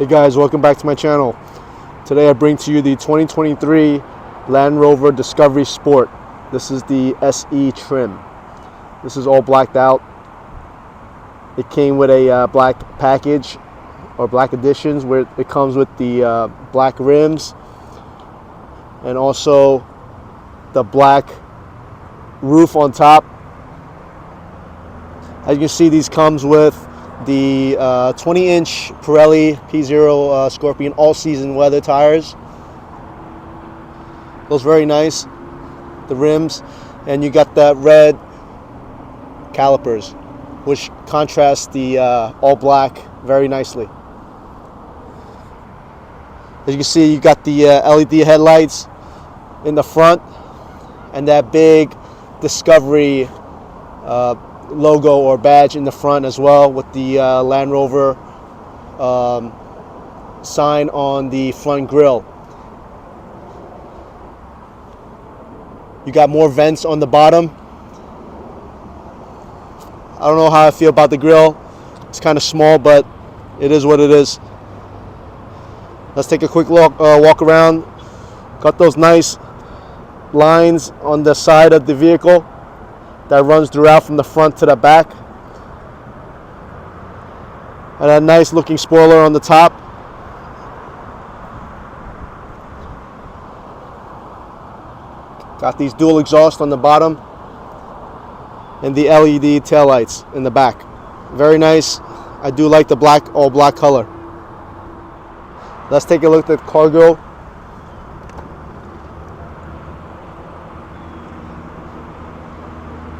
Hey guys, welcome back to my channel. Today I bring to you the 2023 Land Rover Discovery Sport. This is the SE trim. This is all blacked out. It came with a black package or black editions where it comes with the black rims and also the black roof on top. As you can see, these comes with the 20-inch Pirelli P0 Scorpion all-season weather tires. Those very nice. The rims, and you got that red calipers, which contrasts the all black very nicely. As you can see, you got the LED headlights in the front, and that big Discovery logo or badge in the front as well, with the Land Rover sign on the front grille. You got more vents on the bottom. I don't know how I feel about the grille. It's kind of small, but it is what it is. Let's take a quick walk around. Got those nice lines on the side of the vehicle that runs throughout from the front to the back, and a nice looking spoiler on the top. Got these dual exhaust on the bottom and the LED taillights in the back. Very nice. I do like the black, all black color. Let's take a look at the cargo.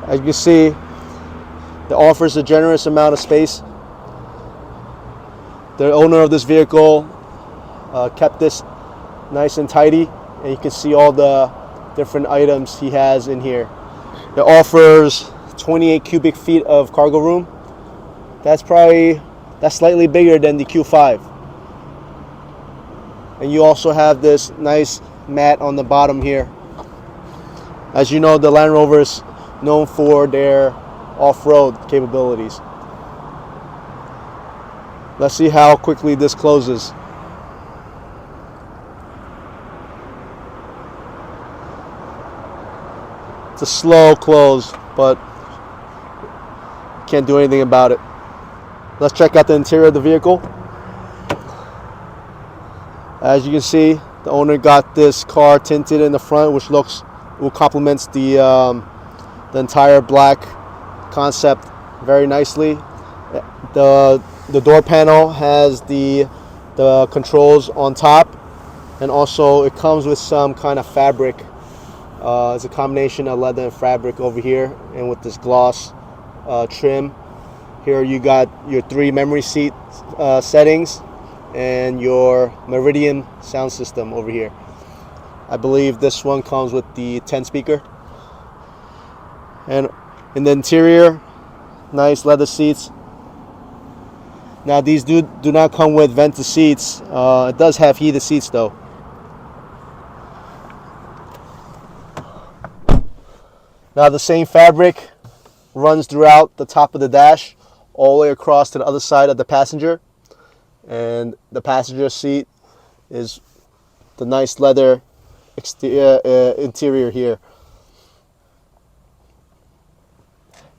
As you can see, it offers a generous amount of space. The owner of this vehicle kept this nice and tidy, and you can see all the different items he has in here. It offers 28 cubic feet of cargo room. That's slightly bigger than the Q5. And you also have this nice mat on the bottom here. As you know, the Land Rover is known for their off-road capabilities. Let's see how quickly this closes. It's a slow close, but can't do anything about it. Let's check out the interior of the vehicle. As you can see, the owner got this car tinted in the front, which complements the entire black concept very nicely. The door panel has the controls on top, and also it comes with some kind of fabric. It's a combination of leather and fabric over here, and with this gloss trim. Here you got your 3 memory seat settings and your Meridian sound system over here. I believe this one comes with the 10 speaker. And in the interior, nice leather seats. Now these do not come with vented seats. It does have heated seats though. Now the same fabric runs throughout the top of the dash, all the way across to the other side of the passenger. And the passenger seat is the nice leather interior here.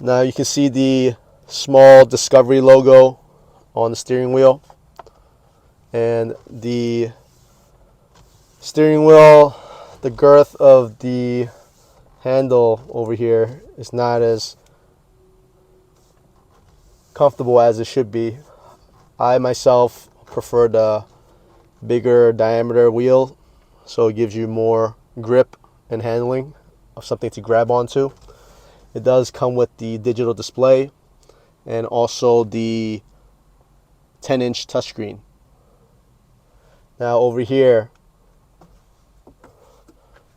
Now you can see the small Discovery logo on the steering wheel, and the steering wheel, the girth of the handle over here is not as comfortable as it should be. I myself prefer the bigger diameter wheel, so it gives you more grip and handling of something to grab onto. It does come with the digital display and also the 10-inch touchscreen. Now over here,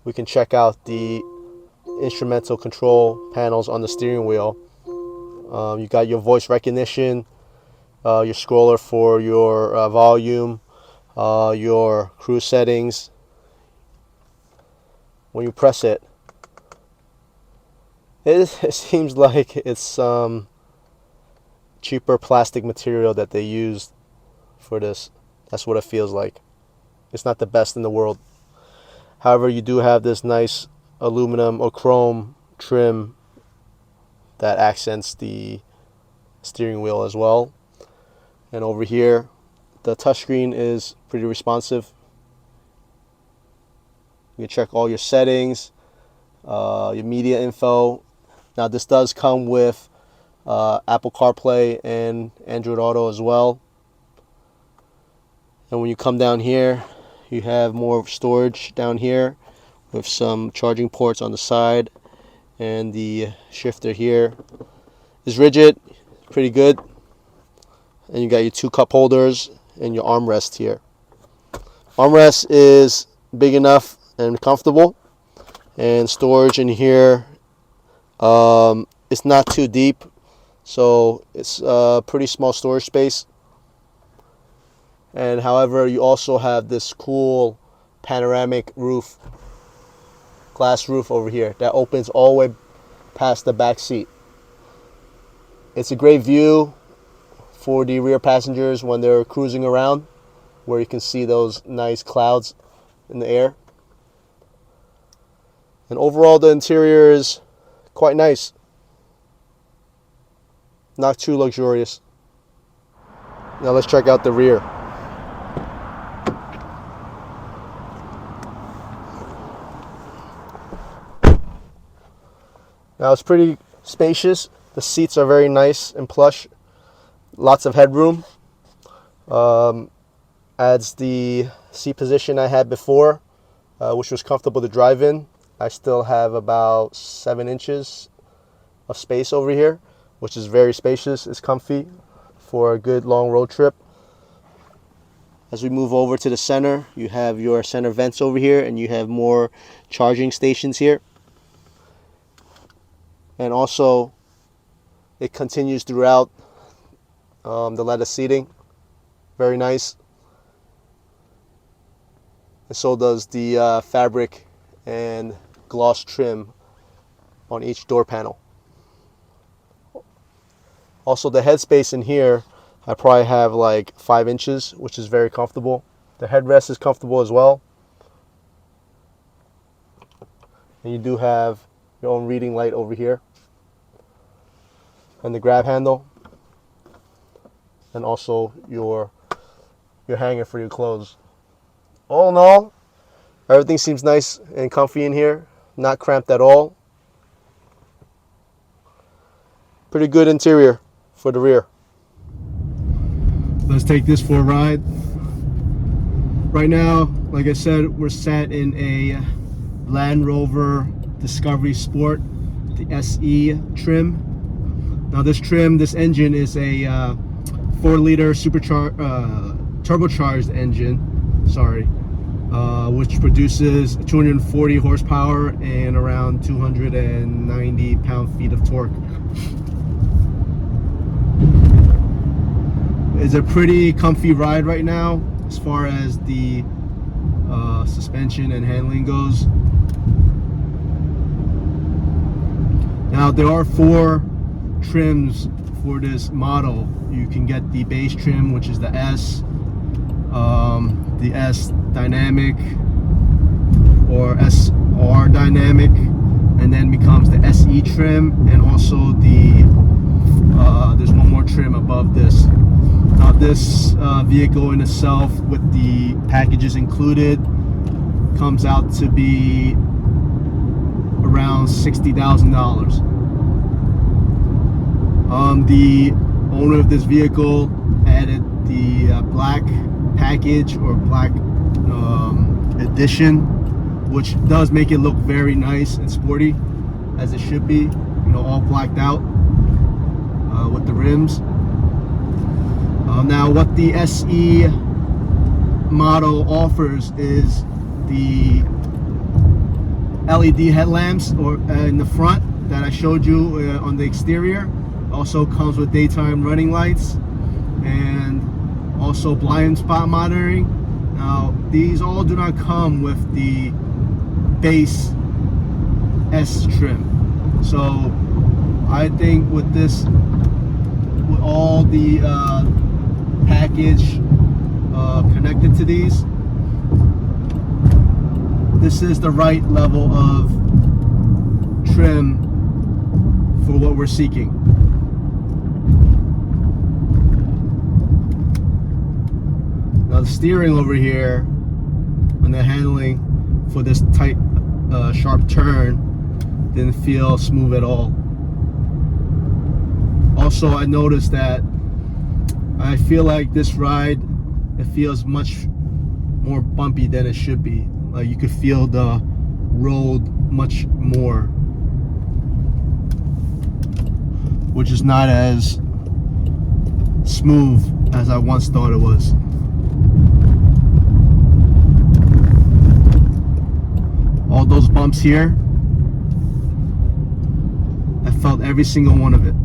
we can check out the instrumental control panels on the steering wheel. You got your voice recognition, your scroller for your volume, your cruise settings. When you press it, it seems like it's some cheaper plastic material that they used for this. That's what it feels like. It's not the best in the world. However, you do have this nice aluminum or chrome trim that accents the steering wheel as well. And over here, the touchscreen is pretty responsive. You can check all your settings, your media info. Now this does come with Apple CarPlay and Android Auto as well. And when you come down here, you have more storage down here with some charging ports on the side, and the shifter here is rigid, pretty good. And you got your 2 cup holders and your armrest here. Armrest is big enough and comfortable, and storage in here, it's not too deep, so it's a pretty small storage space. And however, you also have this cool panoramic roof, glass roof over here that opens all the way past the back seat. It's a great view for the rear passengers when they're cruising around, where you can see those nice clouds in the air. And overall, the interior is quite nice. Not too luxurious. Now let's check out the rear. Now it's pretty spacious. The seats are very nice and plush. Lots of headroom. Adds the seat position I had before, which was comfortable to drive in. I still have about 7 inches of space over here, which is very spacious. It's comfy for a good long road trip. As we move over to the center, you have your center vents over here, and you have more charging stations here. And also, it continues throughout the leather seating. Very nice. And so does the fabric and gloss trim on each door panel. Also, the headspace in here, I probably have like 5 inches, which is very comfortable. The headrest is comfortable as well. And you do have your own reading light over here, and the grab handle, and also your hanger for your clothes. All in all, everything seems nice and comfy in here, not cramped at all. Pretty good interior for the rear. Let's take this for a ride. Right now, like I said, we're sat in a Land Rover Discovery Sport, the SE trim. Now this engine is a 4-liter turbocharged engine, which produces 240 horsepower and around 290 pound-feet of torque. It's a pretty comfy ride right now as far as the suspension and handling goes. Now there are 4 trims for this model. You can get the base trim, which is the S, the S Dynamic or SR Dynamic, and then becomes the SE trim, and also there's one more trim above this. Now this vehicle in itself, with the packages included, comes out to be around $60,000. The owner of this vehicle added the black package or black edition, which does make it look very nice and sporty, as it should be, all blacked out with the rims. Now what the SE model offers is the LED headlamps in the front that I showed you on the exterior. Also comes with daytime running lights and also blind spot monitoring. Now these all do not come with the base S trim, so I think with this, with all the package connected to these. This is the right level of trim for what we're seeking. Now the steering over here and the handling for this tight sharp turn didn't feel smooth at all. Also, I noticed that I feel like this ride, it feels much more bumpy than it should be. Like you could feel the road much more, which is not as smooth as I once thought it was. All those bumps here, I felt every single one of it.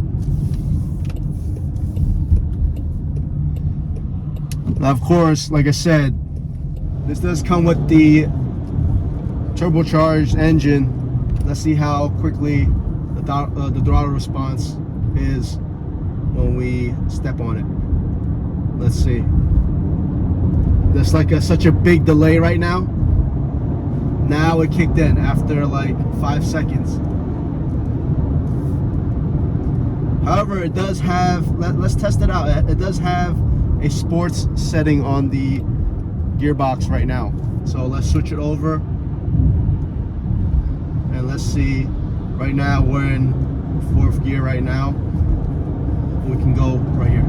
Now, of course, like I said, this does come with the turbocharged engine. Let's see how quickly the throttle response is when we step on it. Let's see. There's like such a big delay right now. Now it kicked in after like 5 seconds. However, it does have, let's test it out. It does have a sports setting on the gearbox right now. So let's switch it over. And let's see, right now we're in 4th gear right now. We can go right here.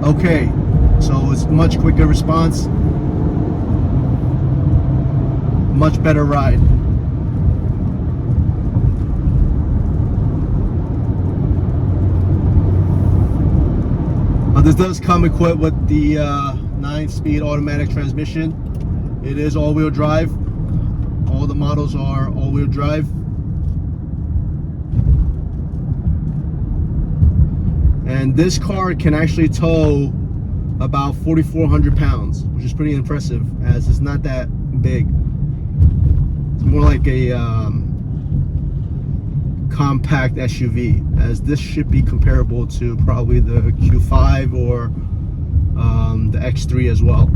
Okay, so it's much quicker response. Much better ride. This does come equipped with the 9-speed automatic transmission. It is all-wheel drive. All the models are all-wheel drive. And this car can actually tow about 4,400 pounds, which is pretty impressive, as it's not that big. It's more like a compact SUV, as this should be comparable to probably the Q5 or the X3 as well.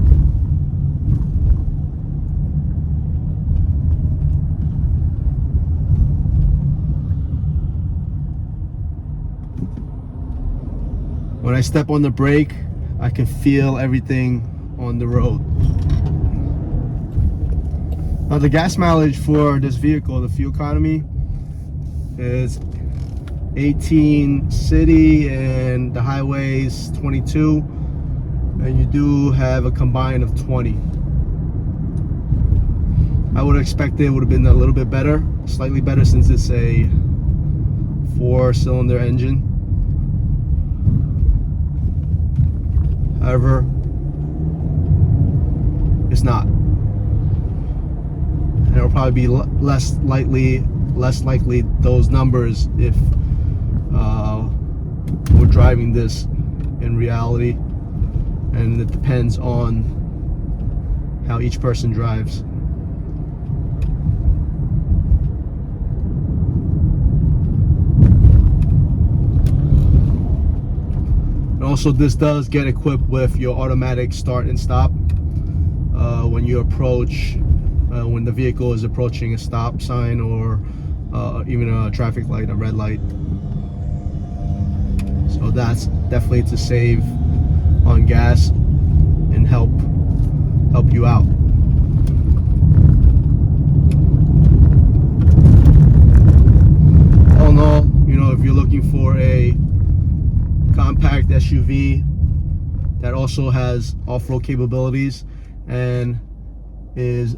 When I step on the brake, I can feel everything on the road. Now the gas mileage for this vehicle, the fuel economy, is 18 city and the highways 22, and you do have a combined of 20. I would expect it would have been a little bit better, slightly better, since it's a 4-cylinder engine. However, it's not, and it'll probably be less likely those numbers if we're driving this in reality, and it depends on how each person drives. And also, this does get equipped with your automatic start and stop when you approach, when the vehicle is approaching a stop sign or even a traffic light, a red light. So that's definitely to save on gas and help you out. All in all, if you're looking for a compact SUV that also has off-road capabilities and is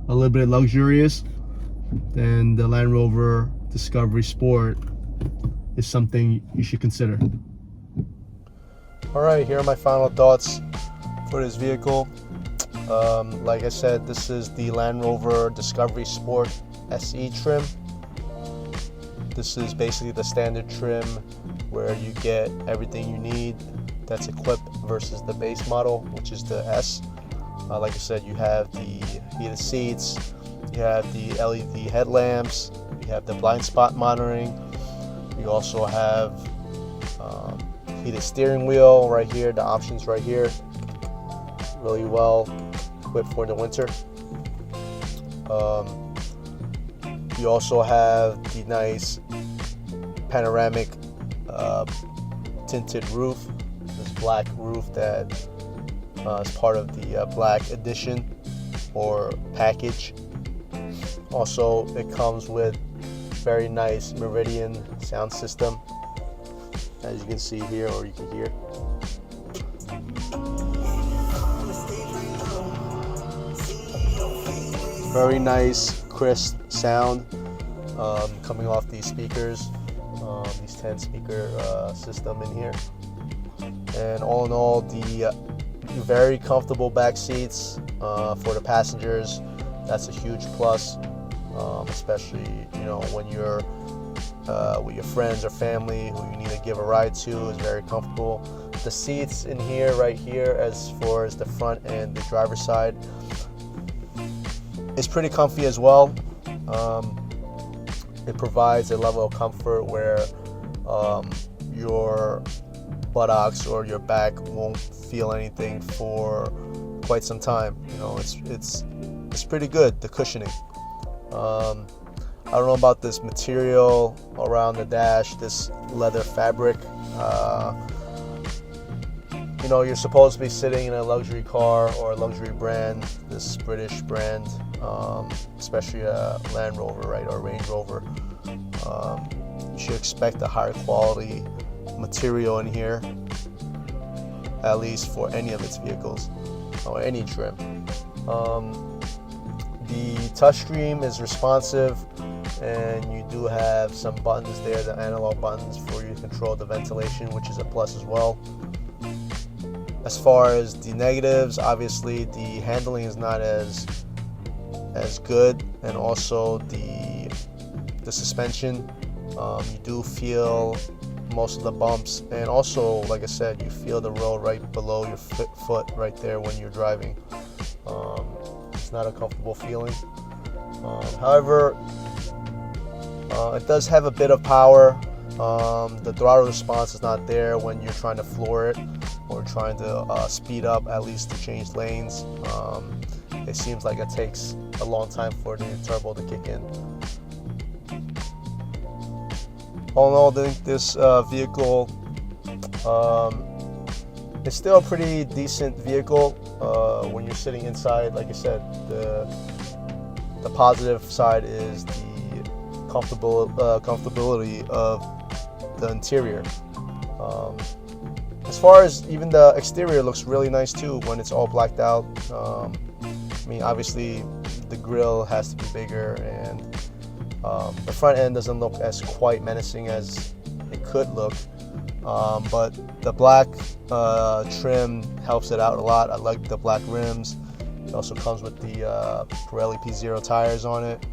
a little bit luxurious, then the Land Rover Discovery Sport is something you should consider. Alright, here are my final thoughts for this vehicle. Like I said, this is the Land Rover Discovery Sport SE trim. This is basically the standard trim where you get everything you need that's equipped versus the base model, which is the S. Like I said, you have the heated seats, you have the LED headlamps, you have the blind spot monitoring, you also have heated steering wheel right here, the options right here. really well equipped for the winter. You also have the nice panoramic tinted roof, this black roof that is part of the black edition or package. Also, it comes with very nice Meridian sound system, as you can see here, or you can hear. Very nice, crisp sound coming off these speakers, these 10 speaker system in here. And all in all, the very comfortable back seats for the passengers. That's a huge plus, especially when you're with your friends or family who you need to give a ride to. Is very comfortable. The seats in here, right here, as far as the front and the driver's side, is pretty comfy as well. It provides a level of comfort where your buttocks or your back won't feel anything for quite some time. It's pretty good, the cushioning. I don't know about this material around the dash, this leather fabric. You're supposed to be sitting in a luxury car or a luxury brand, this British brand, especially a Land Rover, right, or Range Rover. You should expect a higher quality material in here, at least for any of its vehicles or any trim. The touchscreen is responsive, and you do have some buttons there, the analog buttons for you to control the ventilation, which is a plus as well. As far as the negatives, obviously the handling is not as good, and also the suspension, you do feel most of the bumps, and also, like I said, you feel the road right below your foot right there when you're driving. It's not a comfortable feeling. However, it does have a bit of power. The throttle response is not there when you're trying to floor it or trying to speed up, at least to change lanes. It seems like it takes a long time for the turbo to kick in. All in all, I think this vehicle is still a pretty decent vehicle when you're sitting inside. Like I said, the positive side is the comfortability of the interior. As far as even the exterior, looks really nice too when it's all blacked out. Obviously the grille has to be bigger, and the front end doesn't look as quite menacing as it could look, but the black trim helps it out a lot. I like the black rims. It also comes with the Pirelli P0 tires on it.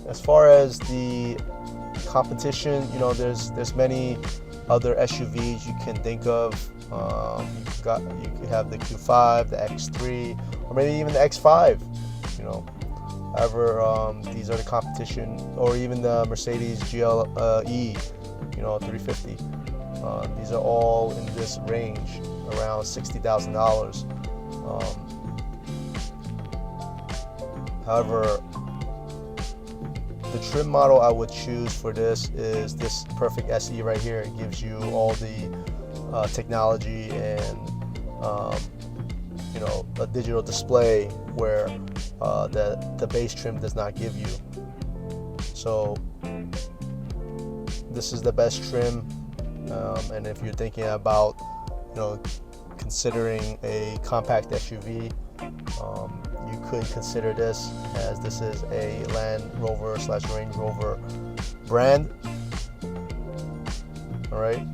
As far as the competition, there's many other SUVs you can think of. You could have the Q5, the X3, or maybe even the X5. However, these are the competition, or even the Mercedes GLE, 350. These are all in this range, around $60,000. However, the trim model I would choose for this is this Perfect SE right here. It gives you all the technology and a digital display where the base trim does not give you. So this is the best trim, and if you're thinking about considering a compact SUV, you could consider this, as this is a Land Rover / Range Rover brand. All right.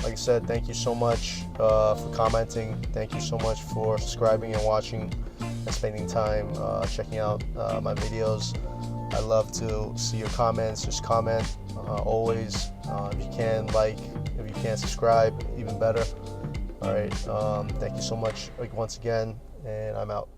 Like I said, thank you so much for commenting. Thank you so much for subscribing and watching and spending time checking out my videos. I love to see your comments. Just comment always. If you can, like. If you can, subscribe. Even better. All right. Thank you so much once again, and I'm out.